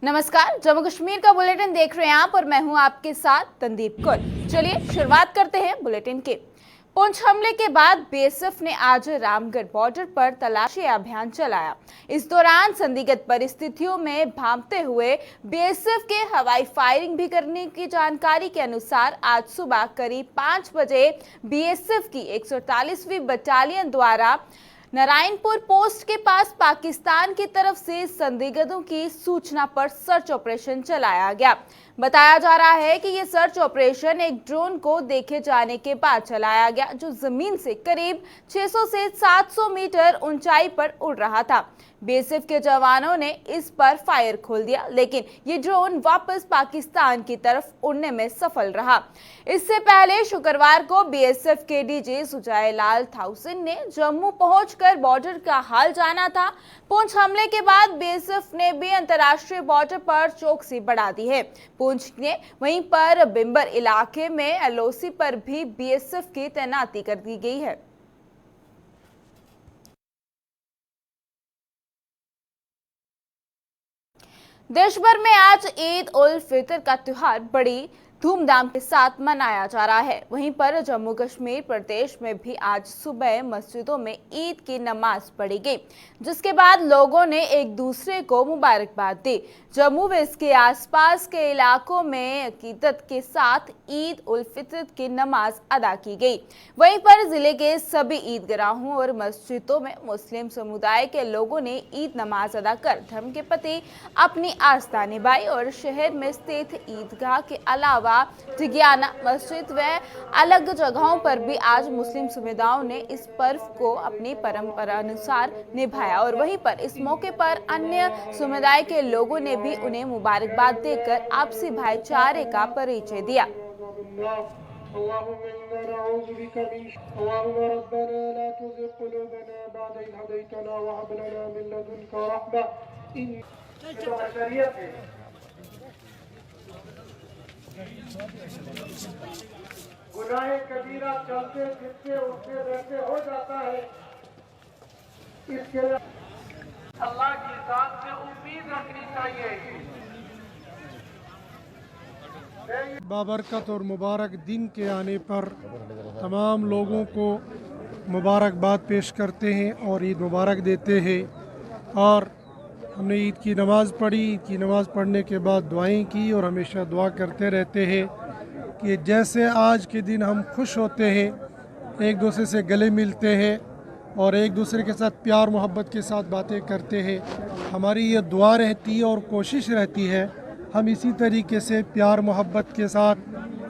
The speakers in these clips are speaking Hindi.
नमस्कार, जम्मू कश्मीर का बुलेटिन देख रहे हैं आप और मैं हूं आपके साथ तंदीप कौर। चलिए शुरुआत करते हैं बुलेटिन के। पुंछ हमले के बाद बीएसएफ ने आज रामगढ़ बॉर्डर पर तलाशी अभियान चलाया। इस दौरान संदिग्ध परिस्थितियों में भांपते हुए बीएसएफ के हवाई फायरिंग भी करने की जानकारी के अनुसार आज सुबह करीब 5 बजे बीएसएफ की 148वीं बटालियन द्वारा नारायणपुर पोस्ट के पास पाकिस्तान की तरफ से संदिग्धों की सूचना पर सर्च ऑपरेशन चलाया गया। बताया जा रहा है कि यह सर्च ऑपरेशन एक ड्रोन को देखे जाने के बाद चलाया गया, जो जमीन से करीब 600 से 700 मीटर ऊंचाई पर उड़ रहा था। बीएसएफ के जवानों ने इस पर फायर खोल दिया, लेकिन ये ड्रोन वापस पाकिस्तान की तरफ उड़ने में सफल रहा। इससे पहले शुक्रवार को बीएसएफ के डीजी सुजाय लाल थाउसेन ने जम्मू पहुंचकर बॉर्डर का हाल जाना था। पुंछ हमले के बाद बीएसएफ ने भी अंतर्राष्ट्रीय बॉर्डर पर चौकसी बढ़ा दी है। पुंछ ने वहीं पर बिम्बर इलाके में एलओसी पर भी बीएसएफ की तैनाती कर दी गई है। देश भर में आज ईद उल फितर का त्योहार बड़ी धूमधाम के साथ मनाया जा रहा है। वहीं पर जम्मू कश्मीर प्रदेश में भी आज सुबह मस्जिदों में ईद की नमाज पढ़ी गई, जिसके बाद लोगों ने एक दूसरे को मुबारकबाद दी। जम्मू व इसके आसपास के इलाकों में अकीदत के साथ ईद उल फितर की नमाज अदा की गई। वहीं पर जिले के सभी ईदगाहों और मस्जिदों में मुस्लिम समुदाय के लोगों ने ईद नमाज अदा कर धर्म के प्रति अपनी आस्था निभाई और शहर में स्थित ईदगाह के अलावा जिज्ञाना मस्जिद व अलग जगहों पर भी आज मुस्लिम समुदायों ने इस पर्व को अपनी परंपरा अनुसार निभाया और वहीं पर इस मौके पर अन्य समुदाय के लोगों ने भी उन्हें मुबारकबाद देकर आपसी भाईचारे का परिचय दिया। गुनाहे कबीरा चलते फिरते उठते बैठते हो जाता है। इसके लिए अल्लाह की जात से उम्मीद रखनी चाहिए। बाबरकत और मुबारक दिन के आने पर तमाम लोगों को मुबारकबाद पेश करते हैं और ईद मुबारक देते हैं। और हमने ईद की नमाज़ पढ़ी। ईद की नमाज़ पढ़ने के बाद दुआएं की और हमेशा दुआ करते रहते हैं कि जैसे आज के दिन हम खुश होते हैं, एक दूसरे से गले मिलते हैं और एक दूसरे के साथ प्यार मोहब्बत के साथ बातें करते हैं, हमारी ये दुआ रहती है और कोशिश रहती है हम इसी तरीके से प्यार मोहब्बत के साथ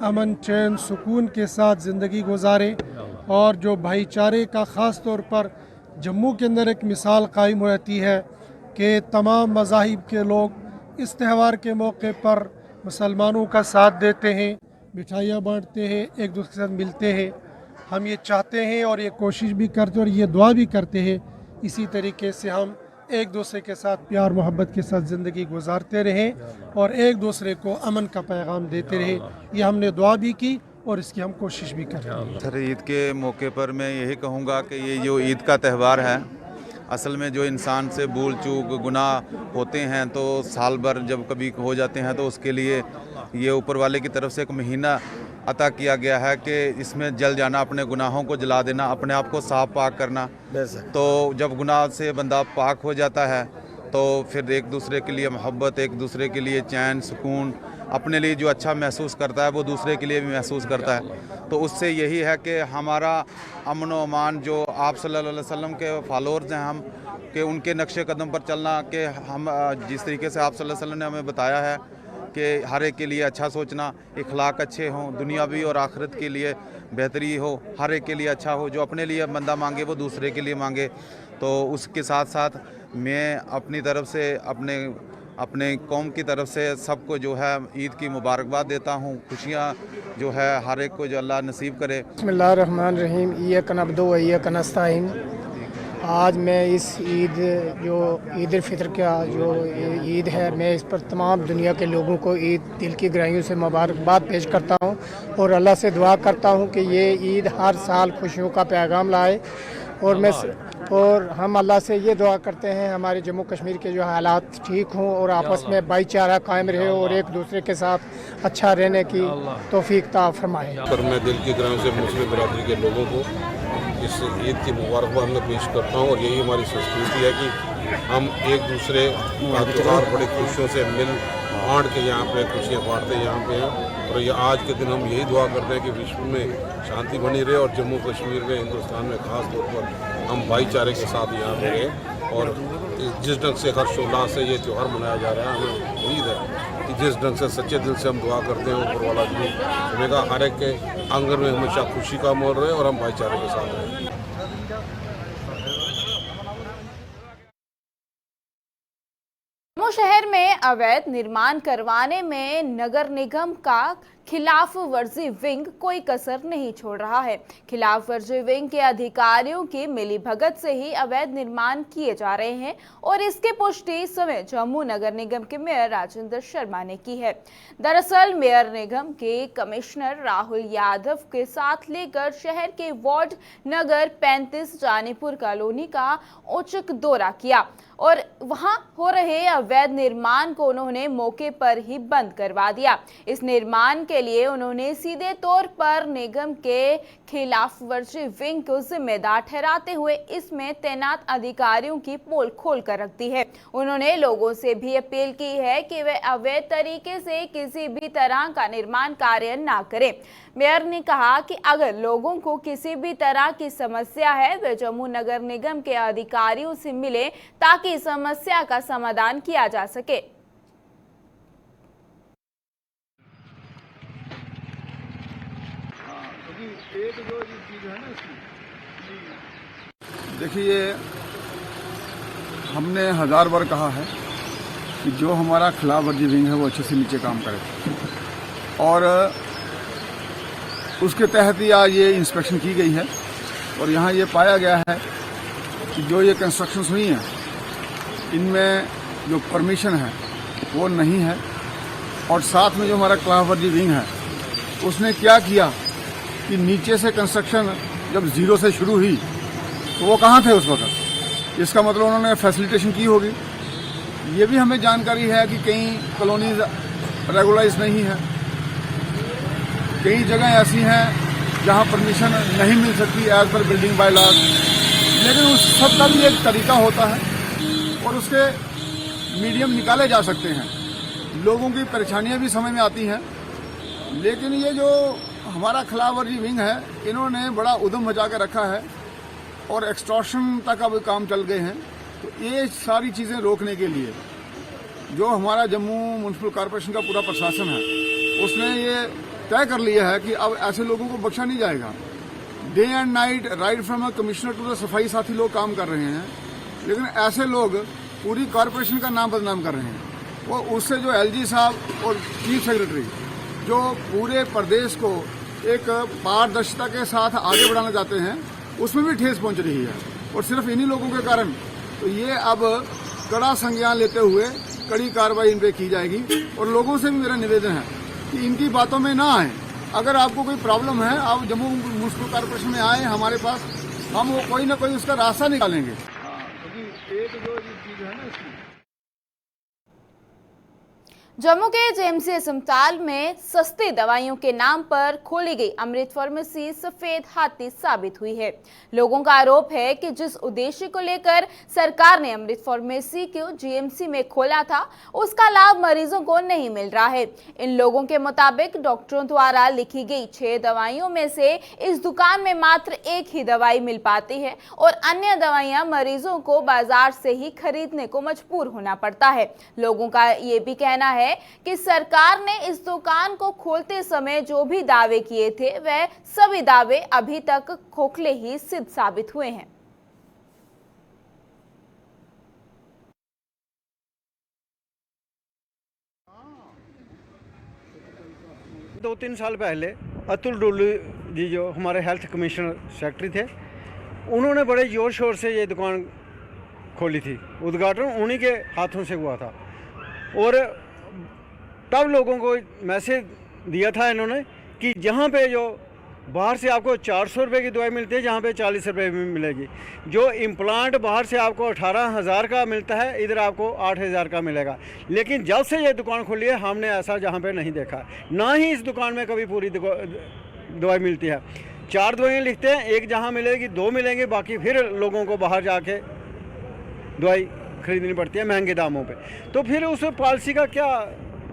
अमन चैन सुकून के साथ ज़िंदगी गुजारें। और जो भाईचारे का ख़ास तौर पर जम्मू के अंदर एक मिसाल कायम रहती है कि तमाम मज़ाहिब के लोग इस त्यौहार के मौके पर मुसलमानों का साथ देते हैं, मिठाइयाँ बांटते हैं, एक दूसरे के साथ मिलते हैं। हम ये चाहते हैं और ये कोशिश भी करते हैं और ये दुआ भी करते हैं इसी तरीके से हम एक दूसरे के साथ प्यार मोहब्बत के साथ ज़िंदगी गुजारते रहें और एक दूसरे को अमन का पैगाम देते रहें। ये हमने दुआ भी की और इसकी हम कोशिश भी करें। सर, ईद के मौके पर मैं यही कहूँगा कि ये जो ईद का त्यौहार है, असल में जो इंसान से भूल चूक गुनाह होते हैं तो साल भर जब कभी हो जाते हैं तो उसके लिए ये ऊपर वाले की तरफ से एक महीना अता किया गया है कि इसमें जल जाना, अपने गुनाहों को जला देना, अपने आप को साफ पाक करना। तो जब गुनाह से बंदा पाक हो जाता है तो फिर एक दूसरे के लिए मोहब्बत, एक दूसरे के लिए चैन सुकून, अपने लिए जो अच्छा महसूस करता है वो दूसरे के लिए भी महसूस करता है। तो उससे यही है कि हमारा अमन व अमान जो आप सल्लल्लाहु अलैहि वसल्लम के फॉलोअर्स हैं हम, कि उनके नक्शे कदम पर चलना, कि हम जिस तरीके से आप सल्लल्लाहु अलैहि वसल्लम ने हमें बताया है कि हर एक के लिए अच्छा सोचना, इखलाक अच्छे हों, दुनियावी और आखिरत के लिए बेहतरी हो, हर एक के लिए अच्छा हो, जो अपने लिए बंदा मांगे वो दूसरे के लिए मांगे। तो उसके साथ साथ मैं अपनी तरफ से अपने कौम की तरफ से सबको जो है ईद की मुबारकबाद देता हूँ। खुशियाँ जो है हर एक को जो अल्लाह नसीब करे। बिस्मिल्लाहिर्रहमानिर्रहीम। इय्याक नअबुदु व इय्याक नस्तईन। आज मैं इस ईद उल फितर का जो ईद है, मैं इस पर तमाम दुनिया के लोगों को ईद दिल की गहराइयों से मुबारकबाद पेश करता हूँ और अल्लाह से दुआ करता हूँ कि ये ईद हर साल खुशियों का पैगाम लाए। और मैं और हम अल्लाह से ये दुआ करते हैं हमारे जम्मू कश्मीर के जो हालात ठीक हों और आपस में भाईचारा कायम रहे और एक दूसरे के साथ अच्छा रहने की तौफीक ता फरमाए। पर मैं दिल की ग्राम से मुस्लिम बरादरी के लोगों को इस ईद की मुबारकबाद में पेश करता हूँ और यही हमारी संस्कृति है कि हम एक दूसरे का त्यौहार बड़े खुशियों से मिल बांट के यहाँ पे खुशियाँ बांटते यहाँ पे हैं। और ये आज के दिन हम यही दुआ करते हैं कि विश्व में शांति बनी रहे और जम्मू कश्मीर में, हिंदुस्तान में ख़ास तौर पर हम भाईचारे के साथ यहाँ पे रहें। और जिस ढंग से हर्षोल्लास से ये त्यौहार मनाया जा रहा है, हमें उम्मीद है कि जिस ढंग से सच्चे दिल से हम दुआ करते हैं ऊपर वाला भी हमें हर एक के आंगन में हमेशा खुशी का माहौल रहे और हम भाईचारे के साथ रहें। जम्मू शहर में अवैध निर्माण करवाने में नगर निगम का खिलाफ वर्जी विंग कोई कसर नहीं छोड़ रहा है। खिलाफ वर्जी विंग के अधिकारियों की मिलीभगत से ही अवैध निर्माण किए जा रहे हैं और इसकी पुष्टि इस समय जम्मू नगर निगम के मेयर राजेंद्र शर्मा ने की है। दरअसल मेयर निगम के कमिश्नर राहुल यादव के साथ लेकर शहर के वार्ड नगर 35 जानीपुर कॉलोनी का औचक दौरा किया और वहां हो रहे अवैध निर्माण को उन्होंने मौके पर ही बंद करवा दिया। इस निर्माण के लिए उन्होंने सीधे तौर पर निगम के खिलाफ वर्जी विंग को जिम्मेदार ठहराते हुए इसमें तैनात अधिकारियों की पोल खोल कर रख दी है। उन्होंने लोगों से भी अपील की है कि वे अवैध तरीके से किसी भी तरह का निर्माण कार्य ना करें। मेयर ने कहा कि अगर लोगों को किसी भी तरह की समस्या है वे जम्मू नगर निगम के अधिकारियों से मिले ताकि समस्या का समाधान किया जा सके। देखिए, हमने 1000 बार कहा है कि जो हमारा खिलाफ वर्जी विंग है वो अच्छे से नीचे काम करे और उसके तहत ही आज ये इंस्पेक्शन की गई है और यहाँ ये पाया गया है कि जो ये कंस्ट्रक्शंस हुई हैं इनमें जो परमिशन है वो नहीं है। और साथ में जो हमारा खिलाफ वर्जी विंग है उसने क्या किया कि नीचे से कंस्ट्रक्शन जब जीरो से शुरू हुई तो वो कहाँ थे उस वक्त। इसका मतलब उन्होंने फैसिलिटेशन की होगी। ये भी हमें जानकारी है कि कई कॉलोनीज रेगुलाइज नहीं है, कई जगह ऐसी हैं जहाँ परमिशन नहीं मिल सकती as per building by law, लेकिन उस सब का भी एक तरीका होता है और उसके मीडियम निकाले जा सकते हैं। लोगों की परेशानियां भी समझ में आती हैं, लेकिन ये जो हमारा खिलाफ वर्जी विंग है इन्होंने बड़ा उद्यम मचा के रखा है और एक्सटॉर्शन तक अब काम चल गए हैं। तो ये सारी चीज़ें रोकने के लिए जो हमारा जम्मू म्युनिसिपल कॉरपोरेशन का पूरा प्रशासन है उसने ये तय कर लिया है कि अब ऐसे लोगों को बख्शा नहीं जाएगा। Day and night right from commissioner to the सफाई साथी लोग काम कर रहे हैं, लेकिन ऐसे लोग पूरी कॉरपोरेशन का नाम बदनाम कर रहे हैं। वो उससे जो एलजी साहब और चीफ सेक्रेटरी जो पूरे प्रदेश को एक पारदर्शिता के साथ आगे बढ़ाना चाहते हैं उसमें भी ठेस पहुंच रही है और सिर्फ इन्हीं लोगों के कारण। तो ये अब कड़ा संज्ञान लेते हुए कड़ी कार्रवाई इन पे की जाएगी और लोगों से भी मेरा निवेदन है कि इनकी बातों में ना आए। अगर आपको कोई प्रॉब्लम है आप जम्मू म्युनिसिपल कॉरपोरेशन में आए हमारे पास, हम वो कोई ना कोई उसका रास्ता निकालेंगे। एक जो चीज है ना इसकी जम्मू के जेएमसी अस्पताल में सस्ती दवाइयों के नाम पर खोली गई अमृत फार्मेसी सफेद हाथी साबित हुई है। लोगों का आरोप है कि जिस उद्देश्य को लेकर सरकार ने अमृत फार्मेसी को जीएमसी में खोला था उसका लाभ मरीजों को नहीं मिल रहा है। इन लोगों के मुताबिक डॉक्टरों द्वारा लिखी गई 6 दवाइयों में से इस दुकान में मात्र एक ही दवाई मिल पाती है और अन्य दवाइयां मरीजों को बाजार से ही खरीदने को मजबूर होना पड़ता है। लोगों का ये भी कहना है कि सरकार ने इस दुकान को खोलते समय जो भी दावे किए थे वह सभी दावे अभी तक खोखले ही सिद्ध साबित हुए हैं। दो तीन साल पहले अतुल डोलू जी जो हमारे हेल्थ कमिश्नर सेक्रेटरी थे उन्होंने बड़े जोर शोर से ये दुकान खोली थी। उद्घाटन उन्हीं के हाथों से हुआ था और तब लोगों को मैसेज दिया था इन्होंने कि जहाँ पे जो बाहर से आपको 400 रुपये की दवाई मिलती है, जहाँ पे 40 रुपये में मिलेगी। जो इम्प्लांट बाहर से आपको 18,000 का मिलता है, इधर आपको 8,000 का मिलेगा। लेकिन जब से ये दुकान खुली है हमने ऐसा जहाँ पे नहीं देखा, ना ही इस दुकान में कभी पूरी दवाई मिलती है। 4 दवाइयाँ लिखते हैं, एक जहाँ मिलेगी 2 मिलेंगी, बाकी फिर लोगों को बाहर जाके दवाई खरीदनी पड़ती है महंगे दामों पे। तो फिर उस पॉलिसी का क्या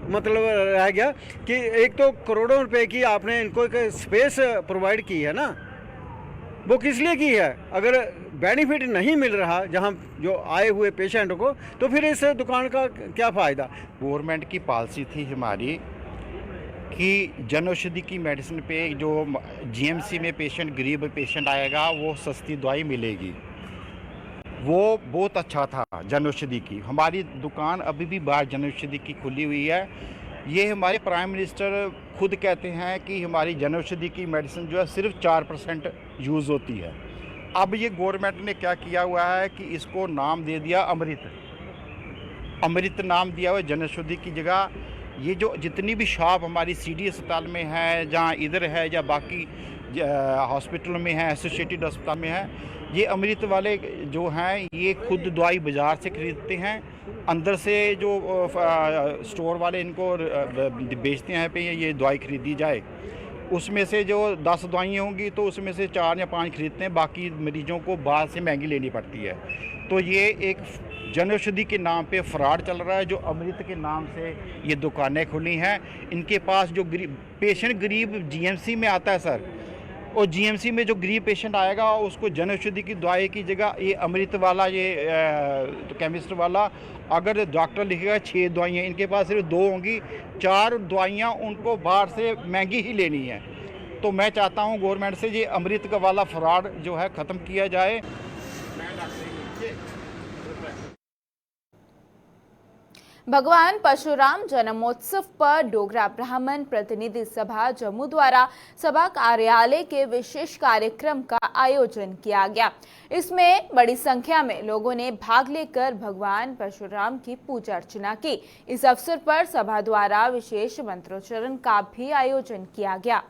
मतलब रह गया कि एक तो करोड़ों रुपए की आपने इनको एक स्पेस प्रोवाइड की है ना, वो किस लिए की है? अगर बेनिफिट नहीं मिल रहा जहां जो आए हुए पेशेंट को, तो फिर इस दुकान का क्या फ़ायदा? गवर्नमेंट की पॉलिसी थी हमारी कि जन औषधि की मेडिसिन पे जो जीएमसी में पेशेंट, गरीब पेशेंट आएगा, वो सस्ती दवाई मिलेगी। वो बहुत अच्छा था जन औषधि की। हमारी दुकान अभी भी बाहर जन औषधि की खुली हुई है। ये हमारे प्राइम मिनिस्टर खुद कहते हैं कि हमारी जन औषधि की मेडिसिन जो है सिर्फ 4% यूज़ होती है। अब ये गवर्नमेंट ने क्या किया हुआ है कि इसको नाम दे दिया अमृत। अमृत नाम दिया हुआ जन औषधि की जगह। ये जो जितनी भी शॉप हमारी सीडी अस्पताल में है, जहाँ इधर है या बाकी हॉस्पिटल में है, एसोसिएटेड अस्पताल में है, ये अमृत वाले जो हैं ये खुद दवाई बाज़ार से ख़रीदते हैं। अंदर से जो स्टोर वाले इनको बेचते हैं पे ये दवाई खरीदी जाए, उसमें से जो 10 दवाइयाँ होंगी तो उसमें से 4 या 5 खरीदते हैं, बाकी मरीजों को बाहर से महंगी लेनी पड़ती है। तो ये एक जन औषधि के नाम पे फ्रॉड चल रहा है। जो अमृत के नाम से ये दुकानें खुली हैं, इनके पास जो पेशेंट गरीब जीएमसी में आता है सर, और जीएमसी में जो गरीब पेशेंट आएगा उसको जन औषधि की दवाई की जगह ये अमृत वाला, ये केमिस्ट वाला, अगर डॉक्टर लिखेगा 6 दवाइयाँ, इनके पास सिर्फ 2 होंगी, 4 दवाइयाँ उनको बाहर से महंगी ही लेनी है। तो मैं चाहता हूँ गवर्नमेंट से ये अमृत का वाला फ्रॉड जो है ख़त्म किया जाए। भगवान परशुराम जन्मोत्सव पर डोगरा ब्राह्मण प्रतिनिधि सभा जम्मू द्वारा सभा कार्यालय के विशेष कार्यक्रम का आयोजन किया गया। इसमें बड़ी संख्या में लोगों ने भाग लेकर भगवान परशुराम की पूजा अर्चना की। इस अवसर पर सभा द्वारा विशेष मंत्रोच्चारण का भी आयोजन किया गया।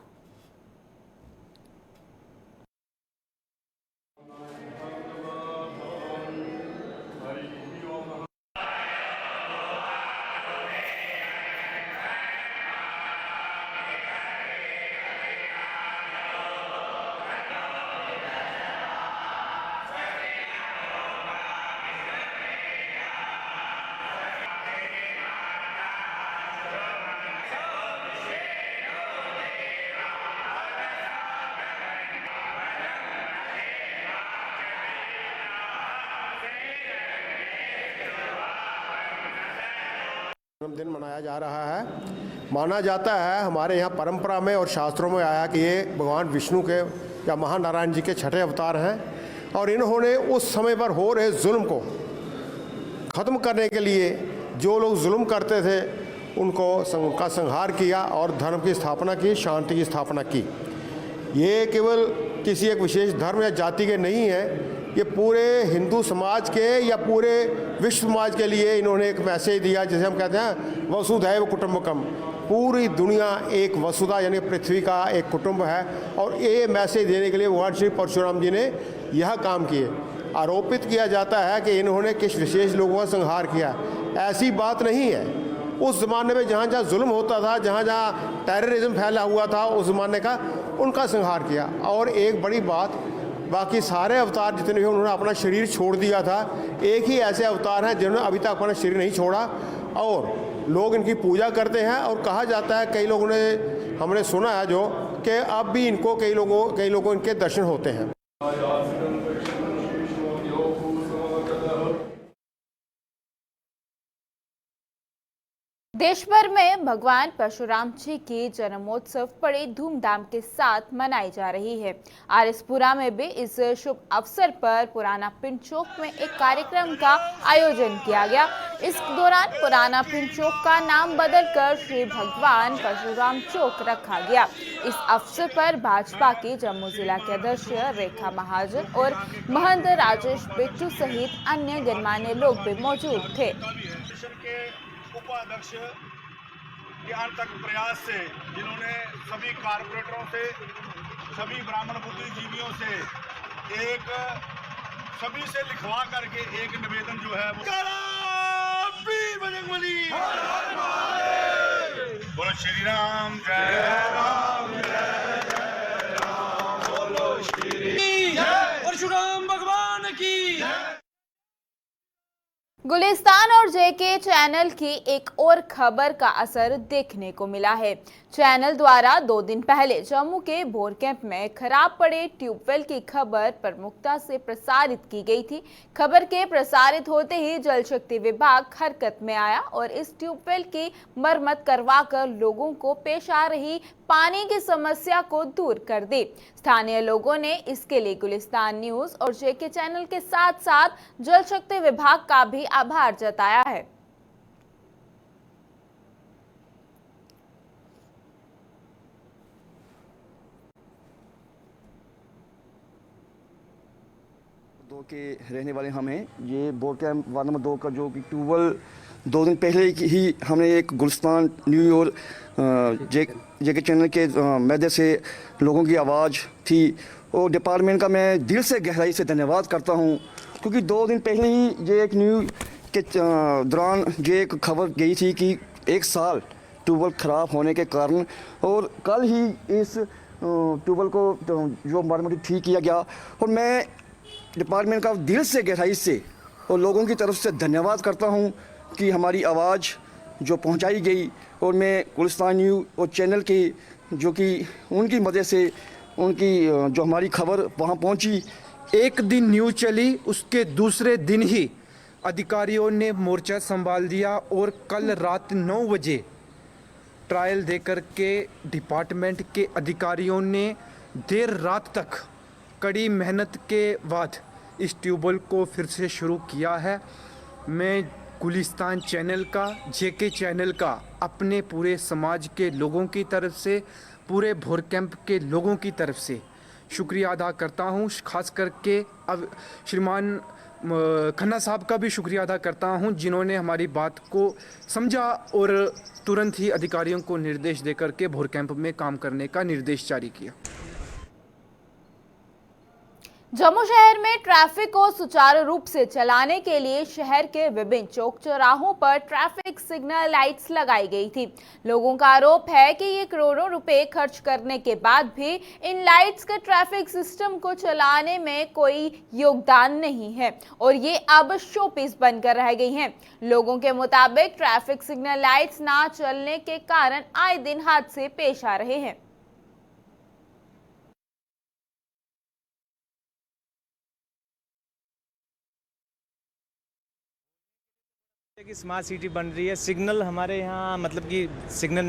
दिन मनाया जा रहा है। माना जाता है हमारे यहाँ परंपरा में और शास्त्रों में आया कि ये भगवान विष्णु के या महानारायण जी के छठे अवतार हैं, और इन्होंने उस समय पर हो रहे जुल्म को ख़त्म करने के लिए जो लोग जुल्म करते थे उनका संहार किया और धर्म की स्थापना की, शांति की स्थापना की। ये केवल किसी एक विशेष धर्म या जाति के नहीं है, ये पूरे हिंदू समाज के या पूरे विश्व समाज के लिए इन्होंने एक मैसेज दिया, जिसे हम कहते हैं वसुधैव कुटुंबकम। पूरी दुनिया एक वसुधा यानी पृथ्वी का एक कुटुंब है, और ये मैसेज देने के लिए भगवान श्री परशुराम जी ने यह काम किए। आरोपित किया जाता है कि इन्होंने किस विशेष लोगों का संहार किया, ऐसी बात नहीं है। उस ज़माने में जहाँ जहाँ जुल्म होता था, जहाँ जहाँ टेररिज्म फैला हुआ था, उस ज़माने का उनका संहार किया। और एक बड़ी बात, बाकी सारे अवतार जितने भी उन्होंने अपना शरीर छोड़ दिया था, एक ही ऐसे अवतार हैं जिन्होंने अभी तक अपना शरीर नहीं छोड़ा, और लोग इनकी पूजा करते हैं। और कहा जाता है, कई लोगों ने, हमने सुना है जो, कि अब भी इनको कई लोगों इनके दर्शन होते हैं। देश भर में भगवान परशुराम जी की जन्मोत्सव बड़े धूमधाम के साथ मनाई जा रही है। आरएसपुरा में भी इस शुभ अवसर पर पुराना पिंड चौक में एक कार्यक्रम का आयोजन किया गया। इस दौरान पुराना पिंड चौक का नाम बदलकर श्री भगवान परशुराम चौक रखा गया। इस अवसर पर भाजपा की जम्मू जिला के अध्यक्ष रेखा महाजन और महंत राजेश बिट्टू सहित अन्य गणमान्य लोग भी मौजूद थे। उपाध्यक्ष के अंत तक प्रयास से, जिन्होंने सभी कारपोरेटरों से सभी ब्राह्मण बुद्धिजीवियों से एक सभी से लिखवा करके एक निवेदन जो है वो बोलो श्री राम जय राम जय राम बोलो श्री परशुराम भगवान की। गुलिस्तान और जेके चैनल की एक और खबर का असर देखने को मिला है। चैनल द्वारा 2 दिन पहले जम्मू के बोर कैंप में खराब पड़े ट्यूबवेल की खबर प्रमुखता से प्रसारित की गई थी। खबर के प्रसारित होते ही जल शक्ति विभाग हरकत में आया और इस ट्यूबवेल की मरम्मत करवाकर लोगों को पेश आ रही पानी की समस्या को दूर कर दी। स्थानीय लोगों ने इसके लिए गुलिस्तान न्यूज और जेके चैनल के साथ साथ जल शक्ति विभाग का भी आभार जताया है। दो के रहने वाले हम हैं। ये बोर कैंप वार्ड नंबर 2 का जो कि ट्यूबवेल 2 दिन पहले ही हमने एक गुलिस्तान न्यूज़ और जेके चैनल के मैदे से लोगों की आवाज़ थी और डिपार्टमेंट का मैं दिल से गहराई से धन्यवाद करता हूँ, क्योंकि 2 दिन पहले ही ये एक न्यूज़ के दौरान ये एक खबर गई थी कि 1 साल ट्यूबवेल ख़राब होने के कारण, और कल ही इस ट्यूबवेल को जो मरम्मत ठीक किया गया। और मैं डिपार्टमेंट का दिल से गहराई से और लोगों की तरफ से धन्यवाद करता हूं कि हमारी आवाज़ जो पहुंचाई गई, और मैं गुलिस्तान न्यूज़ और चैनल की जो कि उनकी मदद से उनकी जो हमारी खबर वहां पहुंची। एक दिन न्यूज़ चली, उसके दूसरे दिन ही अधिकारियों ने मोर्चा संभाल दिया और कल रात 9 बजे ट्रायल देकर के डिपार्टमेंट के अधिकारियों ने देर रात तक कड़ी मेहनत के बाद इस ट्यूबवेल को फिर से शुरू किया है। मैं गुलिस्तान चैनल का, जेके चैनल का अपने पूरे समाज के लोगों की तरफ से, पूरे भोर कैंप के लोगों की तरफ से शुक्रिया अदा करता हूँ। खास करके अब श्रीमान खन्ना साहब का भी शुक्रिया अदा करता हूँ, जिन्होंने हमारी बात को समझा और तुरंत ही अधिकारियों को निर्देश देकर के भोर कैंप में काम करने का निर्देश जारी किया। जम्मू शहर में ट्रैफिक को सुचारू रूप से चलाने के लिए शहर के विभिन्न चौक चौराहों पर ट्रैफिक सिग्नल लाइट्स लगाई गई थी। लोगों का आरोप है कि ये करोड़ों रुपए खर्च करने के बाद भी इन लाइट्स के ट्रैफिक सिस्टम को चलाने में कोई योगदान नहीं है और ये अब शो पीस बनकर रह गई हैं। लोगों के मुताबिक ट्रैफिक सिग्नल लाइट्स ना चलने के कारण आए दिन हादसे पेश आ रहे हैं। कि स्मार्ट सिटी बन रही है, सिग्नल हमारे यहाँ मतलब कि सिग्नल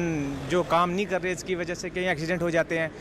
जो काम नहीं कर रहे, इसकी वजह से कई एक्सीडेंट हो जाते हैं।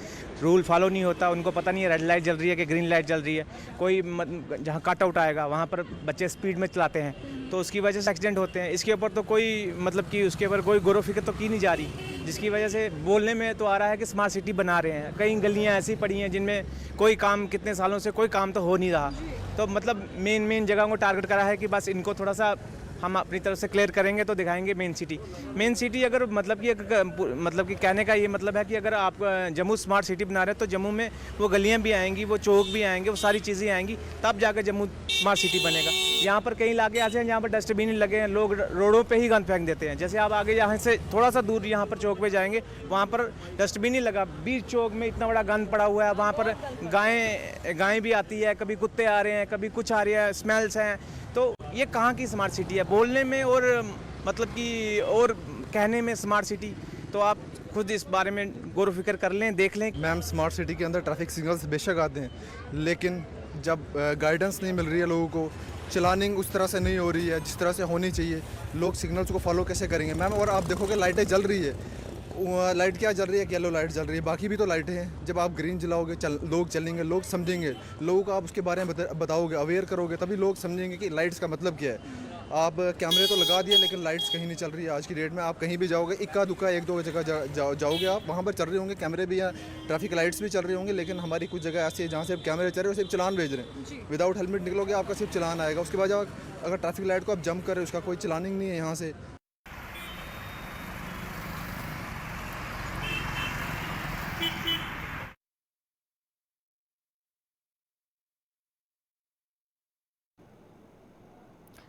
रूल फॉलो नहीं होता, उनको पता नहीं है रेड लाइट जल रही है कि ग्रीन लाइट जल रही है। कोई जहाँ कट आउट आएगा वहाँ पर बच्चे स्पीड में चलाते हैं तो उसकी वजह से एक्सीडेंट होते हैं। इसके ऊपर तो कोई मतलब कि उसके ऊपर कोई गौर फिक्र तो की नहीं जा रही, जिसकी वजह से बोलने में तो आ रहा है कि स्मार्ट सिटी बना रहे हैं। कई गलियाँ ऐसी पड़ी हैं जिनमें कोई काम कितने सालों से कोई काम तो हो नहीं रहा। तो मतलब मेन जगह को टारगेट करा है कि बस इनको थोड़ा सा हम अपनी तरफ से क्लियर करेंगे तो दिखाएंगे मेन सिटी। अगर मतलब कि कहने का ये मतलब है कि अगर आप जम्मू स्मार्ट सिटी बना रहे हैं तो जम्मू में वो गलियां भी आएंगी, वो चौक भी आएंगे, वो सारी चीज़ें आएंगी, तब जाकर जम्मू स्मार्ट सिटी बनेगा। यहाँ पर कई इलाके ऐसे हैं जहाँ पर डस्टबिन नहीं लगे हैं, लोग रोडों पे ही गंद फेंक देते हैं। जैसे आप आगे यहाँ से थोड़ा सा दूर यहाँ पर चौक पे जाएंगे, वहाँ पर डस्टबिन नहीं लगा, बीच चौक में इतना बड़ा गंद पड़ा हुआ है। वहाँ पर गायें भी आती है, कभी कुत्ते आ रहे हैं, कभी कुछ आ रही है, स्मेल्स हैं। तो ये कहाँ की स्मार्ट सिटी है? बोलने में और मतलब कि और कहने में स्मार्ट सिटी। तो आप खुद इस बारे में गौर फिक्र कर लें, देख लें। मैम, स्मार्ट सिटी के अंदर ट्रैफिक सिग्नल्स बेशक आते हैं, लेकिन जब गाइडेंस नहीं मिल रही है लोगों को, चलानिंग उस तरह से नहीं हो रही है जिस तरह से होनी चाहिए, लोग सिग्नल्स को फॉलो कैसे करेंगे मैम? और आप देखोगे लाइटें जल रही है, लाइट क्या जल रही है? येलो लाइट जल रही है, बाकी भी तो लाइटें हैं। जब आप ग्रीन जलाओगे लोग चलेंगे, लोग समझेंगे, लोगों को आप उसके बारे में बताओगे, अवेयर करोगे, तभी लोग समझेंगे कि लाइट्स का मतलब क्या है। आप कैमरे तो लगा दिए लेकिन लाइट्स कहीं नहीं चल रही है। आज की डेट में आप कहीं भी जाओगे, इक्का दुक्का 1-2 जगह जाओगे आप, वहाँ पर चल रहे होंगे कैमरे भी, हैं ट्रैफिक लाइट्स भी चल रही होंगी, लेकिन हमारी कुछ जगह ऐसी है जहाँ से कैमरे चल रहे हो, सिर्फ चलान भेज रहे हैं। विदाउट हेलमेट निकलोगे आपका सिर्फ चलान आएगा। उसके बाद अगर ट्रैफिक लाइट को आप जंप कर रहे हो, उसका कोई चलानिंग नहीं है यहाँ से।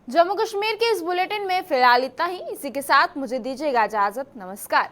जम्मू कश्मीर के इस बुलेटिन में फिलहाल इतना ही। इसी के साथ मुझे दीजिएगा इजाजत। नमस्कार।